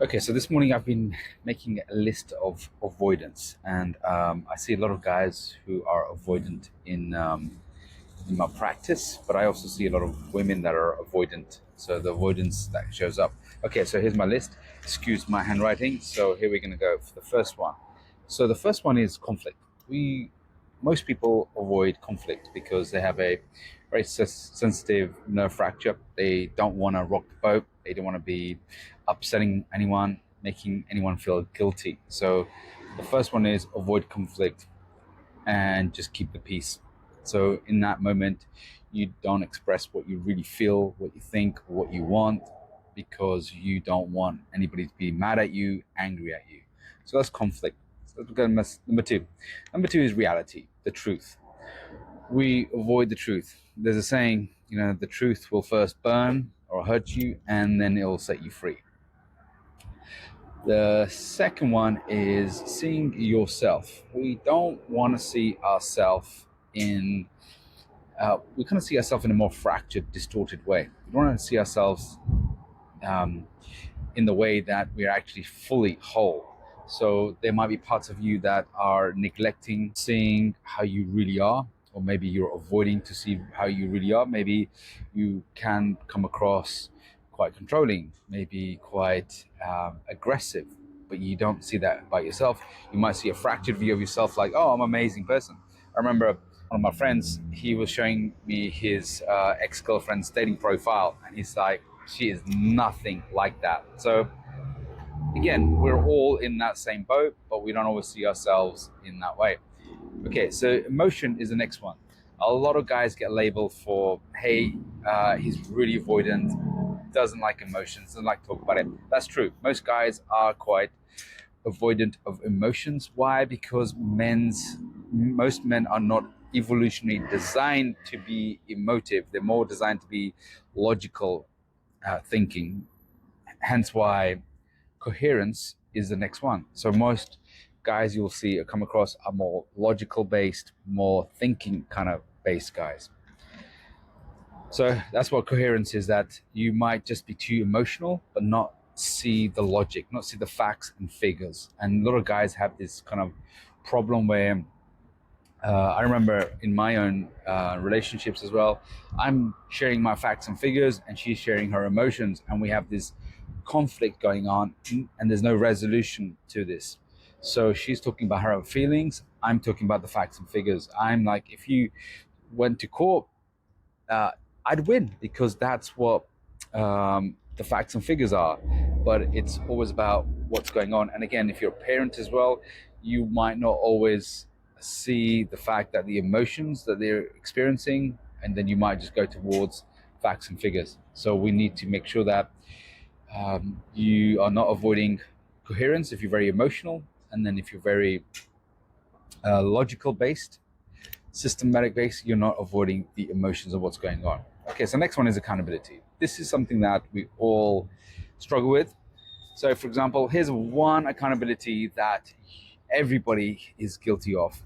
Okay, so this morning I've been making a list of avoidance, and I see a lot of guys who are avoidant in my practice, but I also see a lot of women that are avoidant. So the avoidance that shows up. Okay, so here's my list. Excuse my handwriting. So here we're going to go for the first one. So the first one is conflict. Most people avoid conflict because they have a very sensitive nerve fracture. They don't want to rock the boat. They don't want to be upsetting anyone, making anyone feel guilty. So the first one is avoid conflict and just keep the peace. So in that moment, you don't express what you really feel, what you think, what you want, because you don't want anybody to be mad at you, angry at you. So that's conflict. So let's go to number two. Number two is reality, the truth. We avoid the truth. There's a saying, the truth will first burn or hurt you, and then it will set you free. The second one is seeing yourself. We don't want to see ourselves in, we kind of see ourselves in a more fractured, distorted way. We don't want to see ourselves um, in the way that we're actually fully whole. So there might be parts of you that are neglecting seeing how you really are, or maybe you're avoiding to see how you really are. Maybe you can come across quite controlling, maybe quite aggressive, but you don't see that about yourself. You might see a fractured view of yourself, like, oh, I'm an amazing person. I remember one of my friends, he was showing me his ex-girlfriend's dating profile, and he's like, she is nothing like that. So again, we're all in that same boat, but we don't always see ourselves in that way. Okay, so emotion is the next one. A lot of guys get labeled for, hey, he's really avoidant, doesn't like emotions, doesn't like to talk about it. That's true. Most guys are quite avoidant of emotions. Why? Because most men are not evolutionarily designed to be emotive. They're more designed to be logical thinking. Hence why coherence is the next one. So most guys you'll see come across are more logical based, more thinking kind of based guys. So that's what coherence is, that you might just be too emotional, but not see the logic, not see the facts and figures. And a lot of guys have this kind of problem where I remember in my own relationships as well, I'm sharing my facts and figures and she's sharing her emotions, and we have this conflict going on and there's no resolution to this. So she's talking about her own feelings, I'm talking about the facts and figures. I'm like, if you went to court, I'd win because that's what the facts and figures are. But it's always about what's going on. And again, if you're a parent as well, you might not always see the fact that the emotions that they're experiencing, and then you might just go towards facts and figures. So we need to make sure that you are not avoiding coherence if you're very emotional, and then if you're very logical based, systematic based, you're not avoiding the emotions of what's going on. Okay, so next one is accountability. This is something that we all struggle with. So for example, here's one accountability that everybody is guilty of.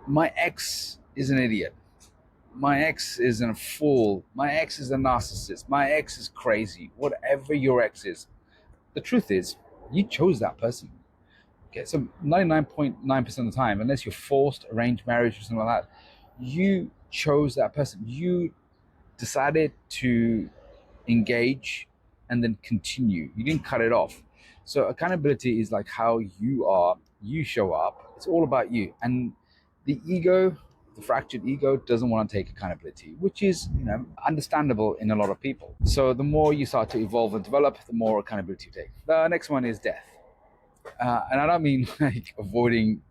My ex is an idiot. My ex is a fool. My ex is a narcissist. My ex is crazy. Whatever your ex is, the truth is, you chose that person. Okay, so 99.9% of the time, unless you're forced, arranged marriage or something like that, you chose that person. You decided to engage and then continue. You didn't cut it off. So accountability is like how you are, you show up. It's all about you. And the ego, the fractured ego, doesn't want to take accountability, which is, understandable in a lot of people. So the more you start to evolve and develop, the more accountability you take. The next one is death. And I don't mean like avoiding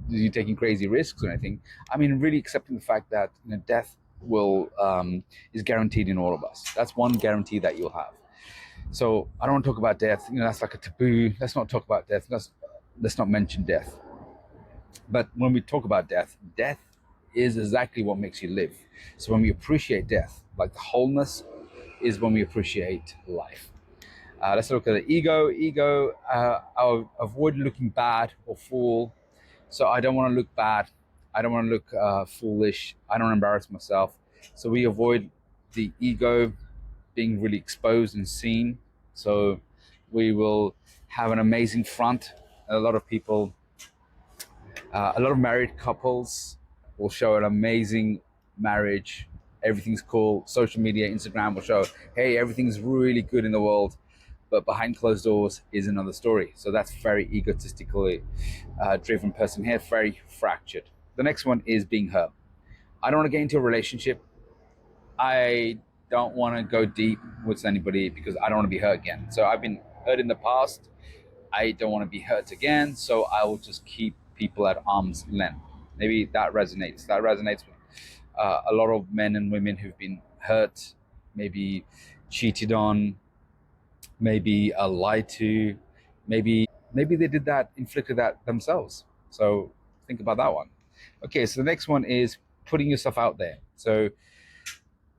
you taking crazy risks or anything. I mean really accepting the fact that death will is guaranteed in all of us. That's one guarantee that you'll have. So I don't want to talk about death. That's like a taboo. Let's not talk about death. Let's not mention death. But when we talk about death, death is exactly what makes you live. So when we appreciate death, like the wholeness, is when we appreciate life. Let's look at the ego. Ego, I'll avoid looking bad or fool. So I don't want to look bad. I don't want to look foolish. I don't embarrass myself. So we avoid the ego being really exposed and seen. So We will have an amazing front. A lot of people, a lot of married couples will show an amazing marriage. Everything's cool. Social media, Instagram will show, hey, everything's really good in the world, but behind closed doors is another story. So that's very egotistically driven person here, very fractured. The next one is being hurt. I don't want to get into a relationship. I don't want to go deep with anybody because I don't want to be hurt again. So I've been hurt in the past. I don't want to be hurt again. So I will just keep people at arm's length. Maybe that resonates. That resonates with a lot of men and women who've been hurt, maybe cheated on, maybe lied to, maybe they did that, inflicted that themselves. So think about that one. Okay, so the next one is putting yourself out there. So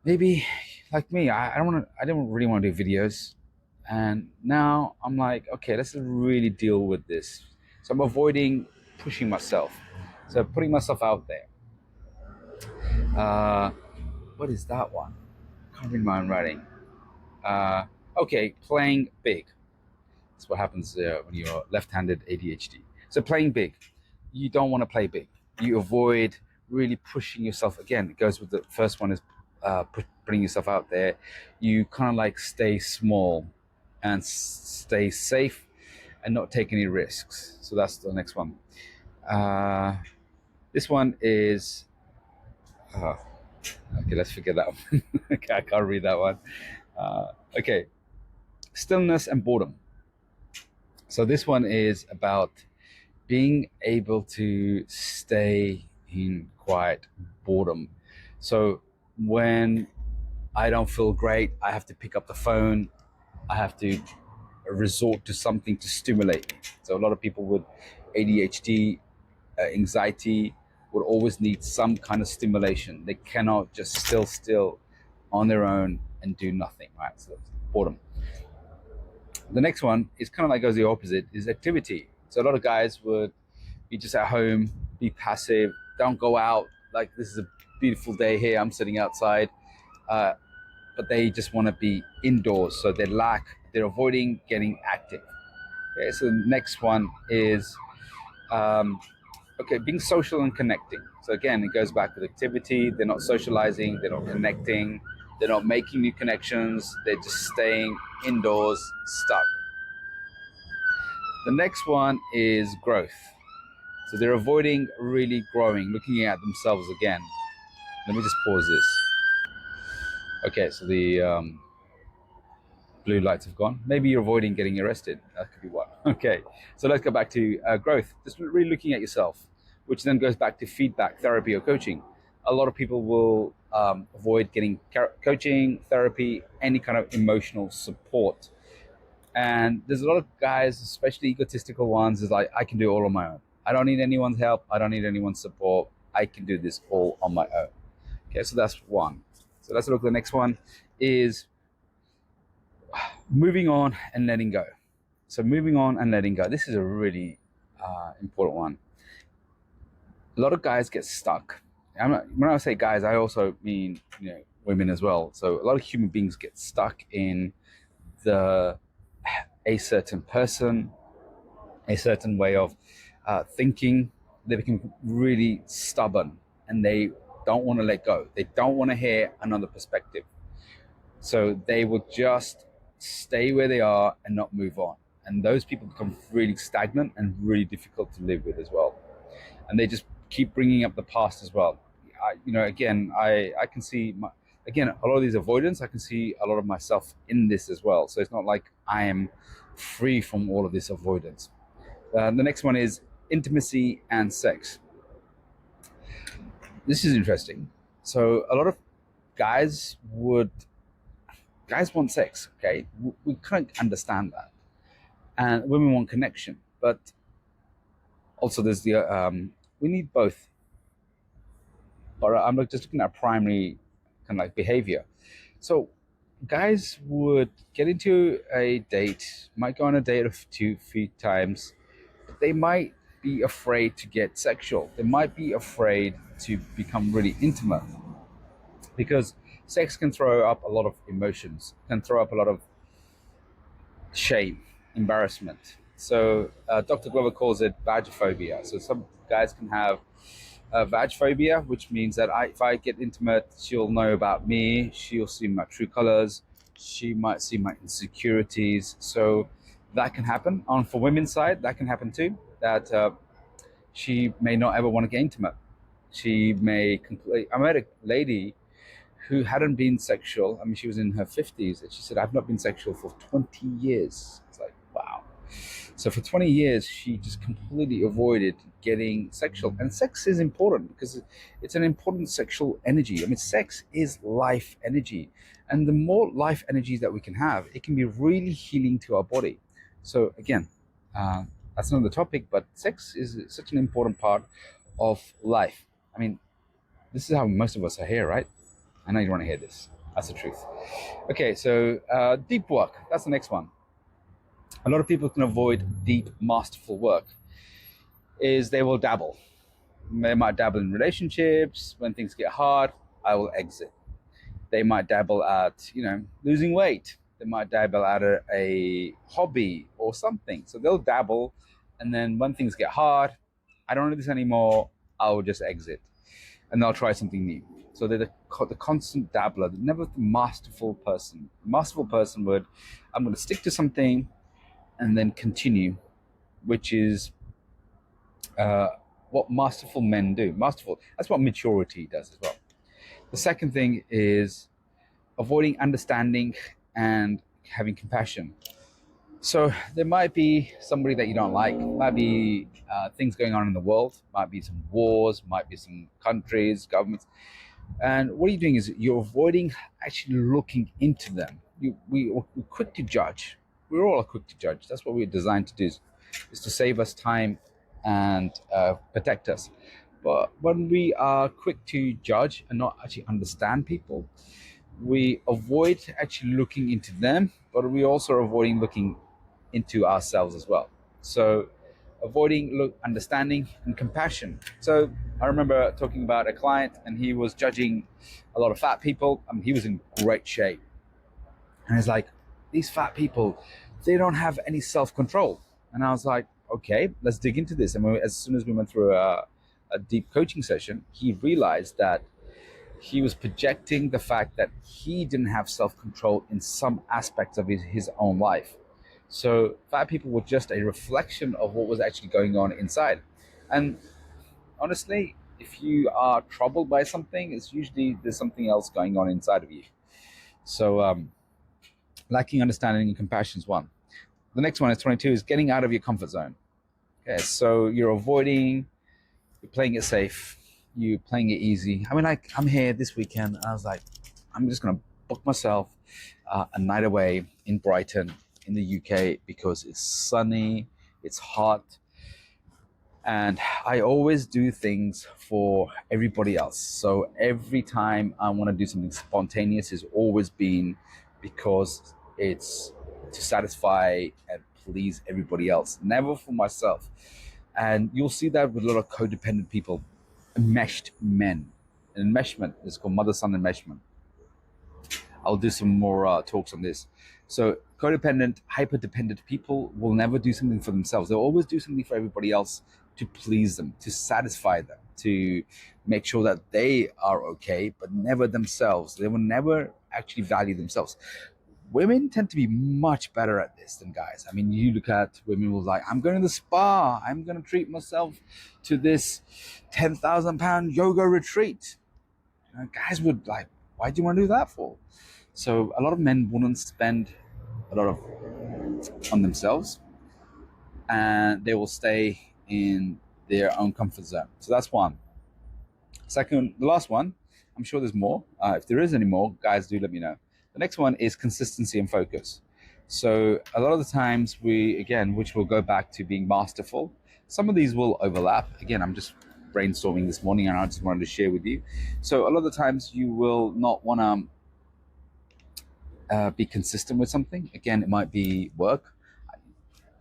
maybe like me, I don't really want to do videos, and now I'm like, okay, let's really deal with this. So I'm avoiding pushing myself. So putting myself out there. Uh, what is that one? Can't read my own writing. Uh, okay, playing big. That's what happens when you're left-handed ADHD. So playing big, you don't want to play big. You avoid really pushing yourself. Again, it goes with the first one is putting yourself out there. You kind of like stay small and stay safe and not take any risks. So that's the next one. This one is, okay, let's forget that one. Okay, I can't read that one. Okay, stillness and boredom. So this one is about being able to stay in quiet boredom. So when I don't feel great, I have to pick up the phone. I have to resort to something to stimulate me. So a lot of people with ADHD, anxiety, would always need some kind of stimulation. They cannot just still on their own and do nothing, right? So that's boredom. The next one is kind of like goes the opposite, is activity. So a lot of guys would be just at home, be passive, don't go out. Like, this is a beautiful day here, I'm sitting outside, but they just want to be indoors. So they're avoiding getting active. Okay, so the next one is being social and connecting. So again, it goes back with activity. They're not socializing, they're not connecting, they're not making new connections, they're just staying indoors, stuck. The next one is growth. So they're avoiding really growing, looking at themselves again. Let me just pause this. Okay, so the blue lights have gone. Maybe you're avoiding getting arrested. That could be one. Okay, so let's go back to growth. Just really looking at yourself, which then goes back to feedback, therapy, or coaching. A lot of people will avoid getting coaching, therapy, any kind of emotional support. And there's a lot of guys, especially egotistical ones, is like, I can do it all on my own. I don't need anyone's help. I don't need anyone's support. I can do this all on my own. Okay, so that's one. So let's look at the next one is moving on and letting go. So moving on and letting go. This is a really important one. A lot of guys get stuck. When I say guys, I also mean women as well. So a lot of human beings get stuck in a certain person, a certain way of thinking. They become really stubborn and they don't want to let go. They don't want to hear another perspective. So they will just stay where they are and not move on. And those people become really stagnant and really difficult to live with as well. And they just keep bringing up the past as well. I can see a lot of these avoidance. I can see a lot of myself in this as well. So it's not like I am free from all of this avoidance. The next one is intimacy and sex. This is interesting. So a lot of guys want sex. Okay, we kind of understand that, and women want connection, but also there's the we need both. But I'm just looking at primary kind of like behavior. So guys would get into a date, might go on a date of 2-3 times. They might be afraid to get sexual. They might be afraid to become really intimate because sex can throw up a lot of emotions, can throw up a lot of shame. embarrassment. So Dr. Glover calls it vagophobia. So some guys can have vagophobia, which means that if I get intimate, she'll know about me. She'll see my true colors. She might see my insecurities. So that can happen. On for women's side, that can happen too. That she may not ever want to get intimate. She may complete. I met a lady who hadn't been sexual. I mean, she was in her 50s, and she said, "I've not been sexual for 20 years." It's like, wow. So for 20 years, she just completely avoided getting sexual. And sex is important because it's an important sexual energy. I mean, sex is life energy. And the more life energy that we can have, it can be really healing to our body. So again, that's not the topic, but sex is such an important part of life. I mean, this is how most of us are here, right? I know you want to hear this. That's the truth. Okay, so deep work. That's the next one. A lot of people can avoid deep, masterful work is they will dabble. They might dabble in relationships. When things get hard, I will exit. They might dabble at, losing weight. They might dabble at a hobby or something. So they'll dabble, and then when things get hard, I don't do this anymore, I'll just exit. And they'll try something new. So they're the constant dabbler, never the masterful person. The masterful person would, I'm going to stick to something and then continue, which is what masterful men do. Masterful, that's what maturity does as well. The second thing is avoiding understanding and having compassion. So there might be somebody that you don't like, might be things going on in the world, might be some wars, might be some countries, governments. And what you're doing is you're avoiding actually looking into them. We're quick to judge. We're all quick to judge. That's what we're designed to do, is to save us time and protect us. But when we are quick to judge and not actually understand people, we avoid actually looking into them, but we also are avoiding looking into ourselves as well. So avoiding understanding and compassion. So I remember talking about a client, and he was judging a lot of fat people. I mean, he was in great shape, and he's like, these fat people, they don't have any self-control. And I was like, okay, let's dig into this. And as soon as we went through a deep coaching session, he realized that he was projecting the fact that he didn't have self-control in some aspects of his own life. So fat people were just a reflection of what was actually going on inside. And honestly, if you are troubled by something, it's usually there's something else going on inside of you. So lacking understanding and compassion is one. The next one is 22, is getting out of your comfort zone. Okay, so you're avoiding, you're playing it safe, you're playing it easy. I mean, like, I'm here this weekend, I was like, I'm just gonna book myself a night away in Brighton in the UK because it's sunny, it's hot, and I always do things for everybody else. So every time I want to do something spontaneous, has always been because it's to satisfy and please everybody else, never for myself. And you'll see that with a lot of codependent people, enmeshed men. Enmeshment is called mother-son enmeshment. I'll do some more talks on this. So codependent, hyper-dependent people will never do something for themselves. They'll always do something for everybody else to please them, to satisfy them, to make sure that they are okay, but never themselves. They will never actually value themselves. Women tend to be much better at this than guys. I mean, you look at women who's like, I'm going to the spa, I'm going to treat myself to this 10,000 pound yoga retreat. Guys would like, why do you want to do that for? So a lot of men wouldn't spend a lot of on themselves, and they will stay in their own comfort zone. So that's one. Second, the last one, I'm sure there's more. If there is any more, guys, do let me know. The next one is consistency and focus. So a lot of the times which will go back to being masterful. Some of these will overlap. Again, I'm just brainstorming this morning, and I just wanted to share with you. So a lot of the times you will not want to be consistent with something. Again, it might be work.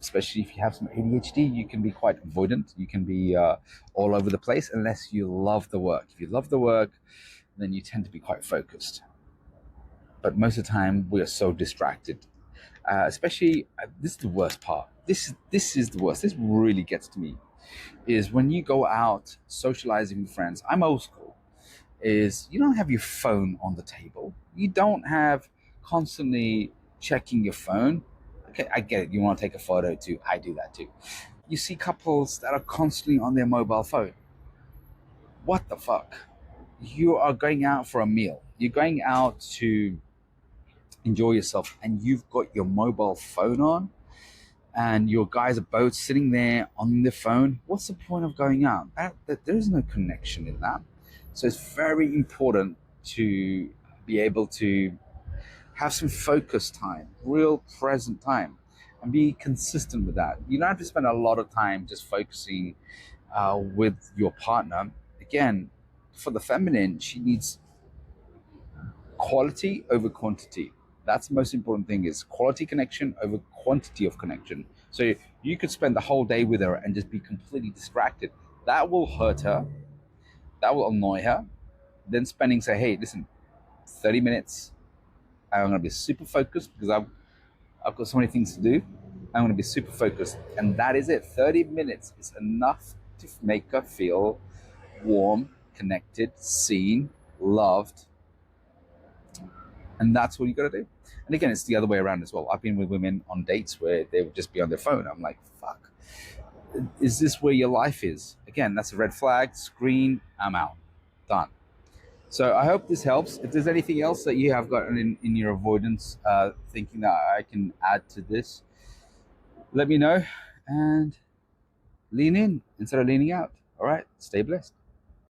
Especially if you have some ADHD, you can be quite avoidant. You can be all over the place unless you love the work. If you love the work, then you tend to be quite focused. But most of the time, we are so distracted. Especially, this is the worst part. This is the worst. This really gets to me. Is when you go out socializing with friends. I'm old school. Is you don't have your phone on the table. You don't have constantly checking your phone. Okay, I get it. You want to take a photo too. I do that too. You see couples that are constantly on their mobile phone. What the fuck? You are going out for a meal. You're going out to enjoy yourself, and you've got your mobile phone on, and your guys are both sitting there on the phone. What's the point of going out? There's no connection in that. So it's very important to be able to have some focus time, real present time, and be consistent with that. You don't have to spend a lot of time just focusing with your partner. Again, for the feminine, she needs quality over quantity. That's the most important thing, is quality connection over quantity of connection. So you could spend the whole day with her and just be completely distracted. That will hurt her. That will annoy her. Then spending, say, hey, listen, 30 minutes. I'm going to be super focused because I've got so many things to do. I'm going to be super focused. And that is it. 30 minutes is enough to make her feel warm, connected, seen, loved, and that's what you got to do. And again, it's the other way around as well. I've been with women on dates where they would just be on their phone. I'm like, fuck, is this where your life is? Again, that's a red flag. Screen, I'm out. Done. So I hope this helps. If there's anything else that you have got in your avoidance thinking that I can add to this, let me know and lean in instead of leaning out. All right. Stay blessed.